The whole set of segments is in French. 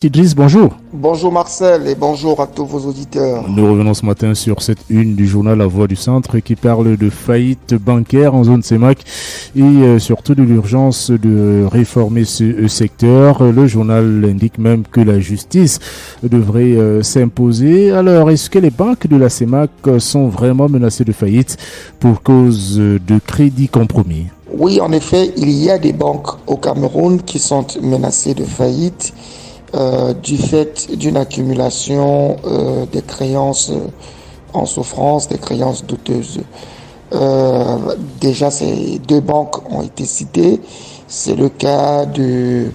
Idriss, bonjour. Bonjour Marcel et bonjour à tous vos auditeurs. Nous revenons ce matin sur cette une du journal La Voix du Centre qui parle de faillite bancaire en zone CEMAC et surtout de l'urgence de réformer ce secteur. Le journal indique même que la justice devrait s'imposer. Alors, est-ce que les banques de la CEMAC sont vraiment menacées de faillite pour cause de crédits compromis? Oui, en effet, il y a des banques au Cameroun qui sont menacées de faillite. Du fait d'une accumulation des créances en souffrance, des créances douteuses. Déjà, ces deux banques ont été citées. C'est le cas de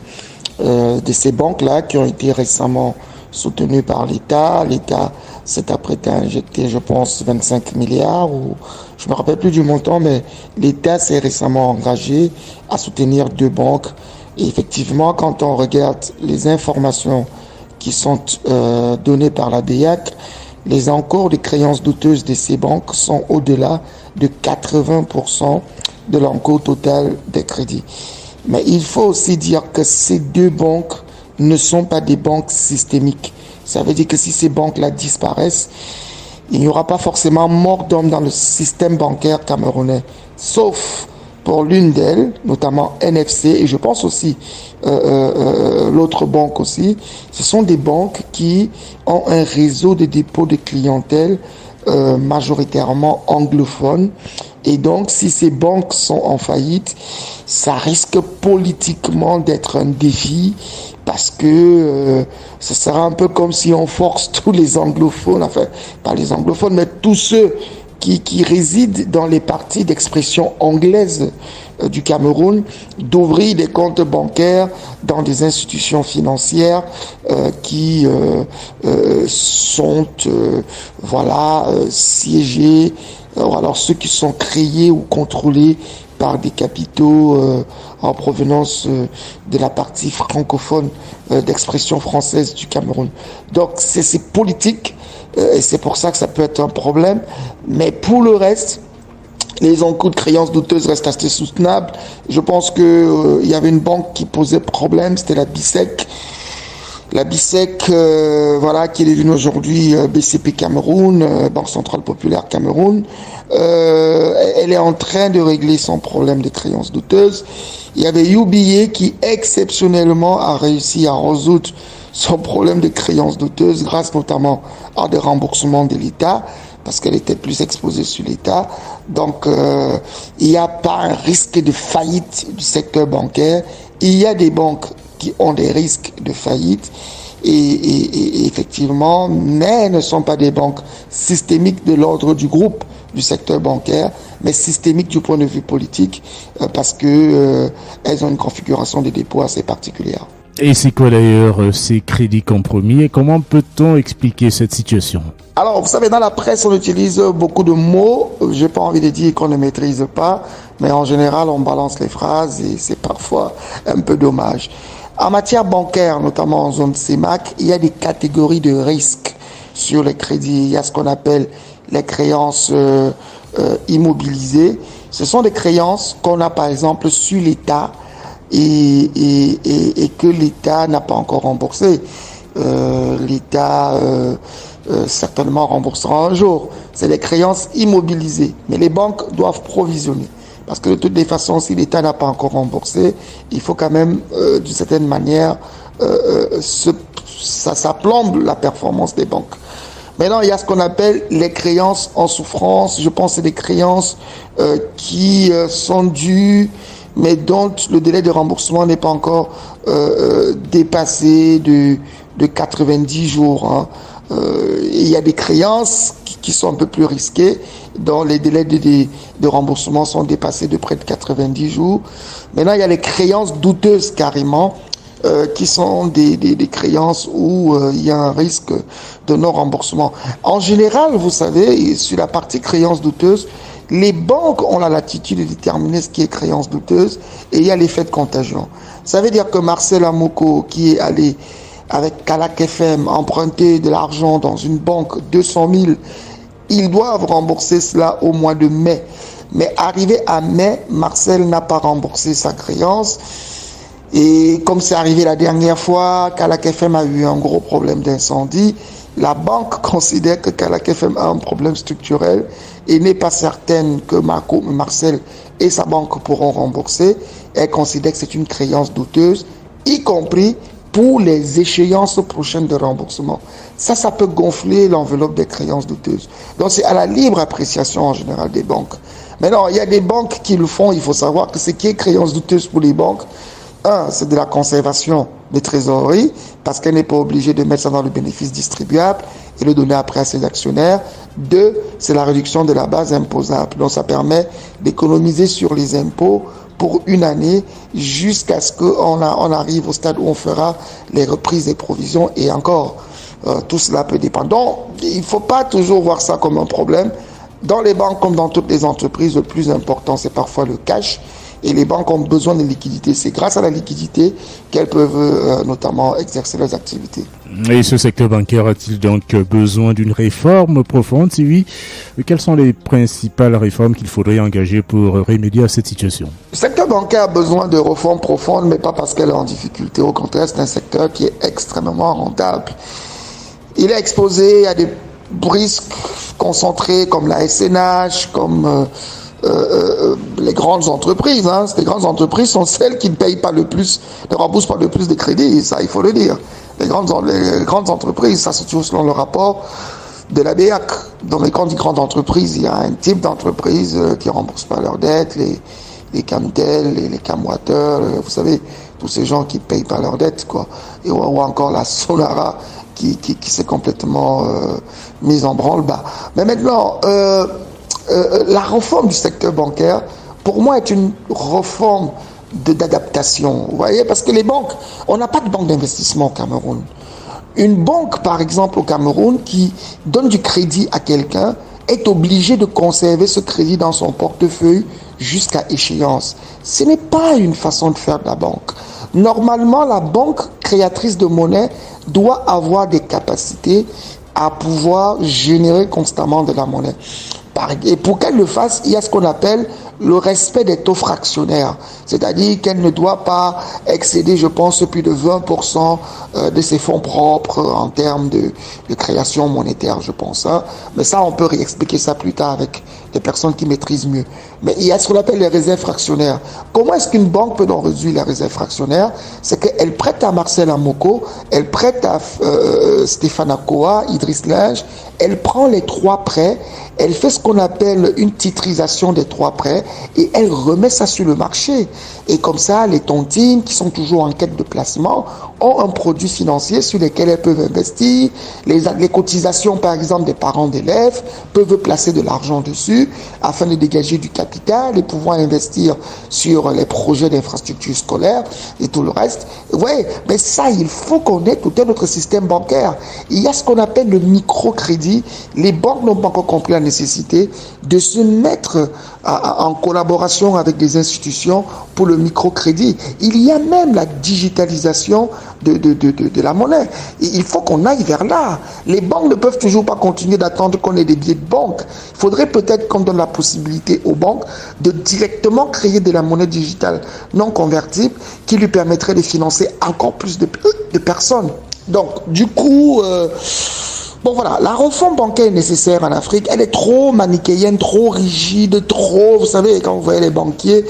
ces banques-là qui ont été récemment soutenues par l'État. L'État s'est apprêté à injecter, je pense, 25 milliards, ou je ne me rappelle plus du montant, mais l'État s'est récemment engagé à soutenir deux banques. Et effectivement, quand on regarde les informations qui sont données par la BEAC, les encours de créances douteuses de ces banques sont au-delà de 80% de l'encours total des crédits. Mais il faut aussi dire que ces deux banques ne sont pas des banques systémiques. Ça veut dire que si ces banques-là disparaissent, il n'y aura pas forcément mort d'homme dans le système bancaire camerounais, sauf pour l'une d'elles, notamment NFC, et je pense aussi l'autre banque aussi. Ce sont des banques qui ont un réseau de dépôt de clientèle majoritairement anglophone. Et donc, si ces banques sont en faillite, ça risque politiquement d'être un défi parce que ce sera un peu comme si on force tous les anglophones, enfin, pas les anglophones, mais tous ceux qui résident dans les parties d'expression anglaise du Cameroun, d'ouvrir des comptes bancaires dans des institutions financières qui sont siégées, alors ceux qui sont créés ou contrôlés par des capitaux en provenance de la partie francophone d'expression française du Cameroun. Donc c'est politique. Et c'est pour ça que ça peut être un problème. Mais pour le reste, les encours de créances douteuses restent assez soutenables. Je pense que il y avait une banque qui posait problème, c'était la BICEC. La BICEC, qui est devenue aujourd'hui BCP Cameroun, Banque Centrale Populaire Cameroun. Elle est en train de régler son problème de créances douteuses. Il y avait UBA qui exceptionnellement a réussi à résoudre son problème de créances douteuses grâce notamment à des remboursements de l'État parce qu'elle était plus exposée sur l'État. Donc, il n'y a pas un risque de faillite du secteur bancaire. Il y a des banques qui ont des risques de faillite et effectivement, mais ne sont pas des banques systémiques de l'ordre du groupe du secteur bancaire, mais systémiques du point de vue politique parce que elles ont une configuration de dépôt assez particulière. Et c'est quoi d'ailleurs ces crédits compromis et comment peut-on expliquer cette situation? Alors, vous savez, dans la presse, on utilise beaucoup de mots. J'ai pas envie de dire qu'on ne maîtrise pas, mais en général, on balance les phrases et c'est parfois un peu dommage. En matière bancaire, notamment en zone CEMAC, il y a des catégories de risques sur les crédits. Il y a ce qu'on appelle les créances immobilisées. Ce sont des créances qu'on a par exemple sur l'État et que l'État n'a pas encore remboursé. L'État certainement remboursera un jour. C'est des créances immobilisées. Mais les banques doivent provisionner. Parce que de toutes les façons, si l'État n'a pas encore remboursé, il faut quand même, d'une certaine manière, ça plombe la performance des banques. Maintenant, il y a ce qu'on appelle les créances en souffrance. Je pense que c'est des créances qui sont dues, mais dont le délai de remboursement n'est pas encore dépassé de 90 jours. Hein. Il y a des créances qui sont un peu plus risquées, dont les délais de remboursement sont dépassés de près de 90 jours. Maintenant, il y a les créances douteuses carrément, qui sont des créances où il y a un risque de non-remboursement. En général, vous savez, sur la partie créances douteuses, les banques ont la latitude de déterminer ce qui est créance douteuse et il y a l'effet de contagion. Ça veut dire que Marcel Amoko, qui est allé avec Kalak FM emprunter de l'argent dans une banque, 200 000, ils doivent rembourser cela au mois de mai. Mais arrivé à mai, Marcel n'a pas remboursé sa créance. Et comme c'est arrivé la dernière fois, Kalak FM a eu un gros problème d'incendie. La banque considère que Kalak FM a un problème structurel et n'est pas certaine que Marcel et sa banque pourront rembourser. Elle considère que c'est une créance douteuse, y compris pour les échéances prochaines de remboursement. Ça peut gonfler l'enveloppe des créances douteuses. Donc c'est à la libre appréciation en général des banques. Maintenant, il y a des banques qui le font. Il faut savoir que ce qui est créance douteuse pour les banques, c'est de la conservation des trésoreries, parce qu'elle n'est pas obligée de mettre ça dans le bénéfice distribuable et le donner après à ses actionnaires. 2, c'est la réduction de la base imposable. Donc ça permet d'économiser sur les impôts pour une année jusqu'à ce qu'on arrive au stade où on fera les reprises des provisions et encore, tout cela peut dépendre. Donc, il ne faut pas toujours voir ça comme un problème. Dans les banques comme dans toutes les entreprises, le plus important, c'est parfois le cash. Et les banques ont besoin de liquidité. C'est grâce à la liquidité qu'elles peuvent notamment exercer leurs activités. Et ce secteur bancaire a-t-il donc besoin d'une réforme profonde? Si oui, quelles sont les principales réformes qu'il faudrait engager pour remédier à cette situation? Le secteur bancaire a besoin de réformes profondes, mais pas parce qu'elle est en difficulté. Au contraire, c'est un secteur qui est extrêmement rentable. Il est exposé à des risques concentrés comme la SNH, comme les grandes entreprises. Les grandes entreprises sont celles qui ne payent pas le plus, ne remboursent pas le plus de crédits, ça il faut le dire. Les grandes entreprises, ça c'est toujours selon le rapport de la BEAC. Dans les grandes entreprises, il y a un type d'entreprise qui ne remboursent pas leurs dettes, les Camtel, les Camwater, vous savez, tous ces gens qui ne payent pas leurs dettes, quoi. Et, ou encore la Sonara qui s'est complètement mise en branle-bas. Mais maintenant, la réforme du secteur bancaire, pour moi, est une réforme d'adaptation. Vous voyez, parce que les banques, on n'a pas de banque d'investissement au Cameroun. Une banque, par exemple, au Cameroun, qui donne du crédit à quelqu'un, est obligée de conserver ce crédit dans son portefeuille jusqu'à échéance. Ce n'est pas une façon de faire de la banque. Normalement, la banque créatrice de monnaie doit avoir des capacités à pouvoir générer constamment de la monnaie. Et pour qu'elle le fasse, il y a ce qu'on appelle le respect des taux fractionnaires. C'est-à-dire qu'elle ne doit pas excéder, je pense, plus de 20% de ses fonds propres en termes de création monétaire, je pense. Mais ça, on peut réexpliquer ça plus tard avec des personnes qui maîtrisent mieux. Mais il y a ce qu'on appelle les réserves fractionnaires. Comment est-ce qu'une banque peut donc réduire les réserves fractionnaires? C'est qu'elle prête à Marcel Amoko, elle prête à Stéphane Akoa, Idriss Linge, elle prend les 3 prêts, elle fait ce qu'on appelle une titrisation des 3 prêts et elle remet ça sur le marché. Et comme ça, les tontines qui sont toujours en quête de placement ont un produit financier sur lequel elles peuvent investir. Les cotisations, par exemple, des parents d'élèves peuvent placer de l'argent dessus afin de dégager du capital et pouvoir investir sur les projets d'infrastructures scolaires et tout le reste. Ouais, mais ça, il faut qu'on ait tout un autre système bancaire. Il y a ce qu'on appelle le microcrédit. Les banques n'ont pas encore compris la nécessité de se mettre en collaboration avec des institutions pour le microcrédit. Il y a même la digitalisation de la monnaie. Et il faut qu'on aille vers là. Les banques ne peuvent toujours pas continuer d'attendre qu'on ait des billets de banque. Il faudrait peut-être qu'on donne la possibilité aux banques de directement créer de la monnaie digitale non convertible qui lui permettrait de financer encore plus de personnes. Donc, du coup... Bon voilà, la réforme bancaire est nécessaire en Afrique. Elle est trop manichéenne, trop rigide, trop... Vous savez, quand vous voyez les banquiers,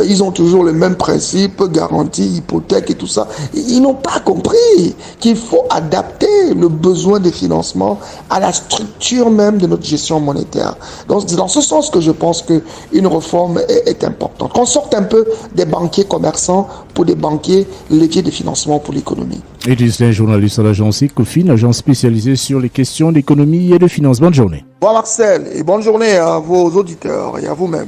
ils ont toujours le même principe, garantie, hypothèque et tout ça. Ils n'ont pas compris qu'il faut adapter le besoin de financement à la structure même de notre gestion monétaire. Donc c'est dans ce sens que je pense qu'une réforme est importante. Qu'on sorte un peu des banquiers commerçants pour des banquiers leviers de financement pour l'économie. Idriss Linge, journaliste à l'agence Ecofin, agence spécialisée sur les questions d'économie et de finance. Bonne journée. Bonjour Marcel et bonne journée à vos auditeurs et à vous-même.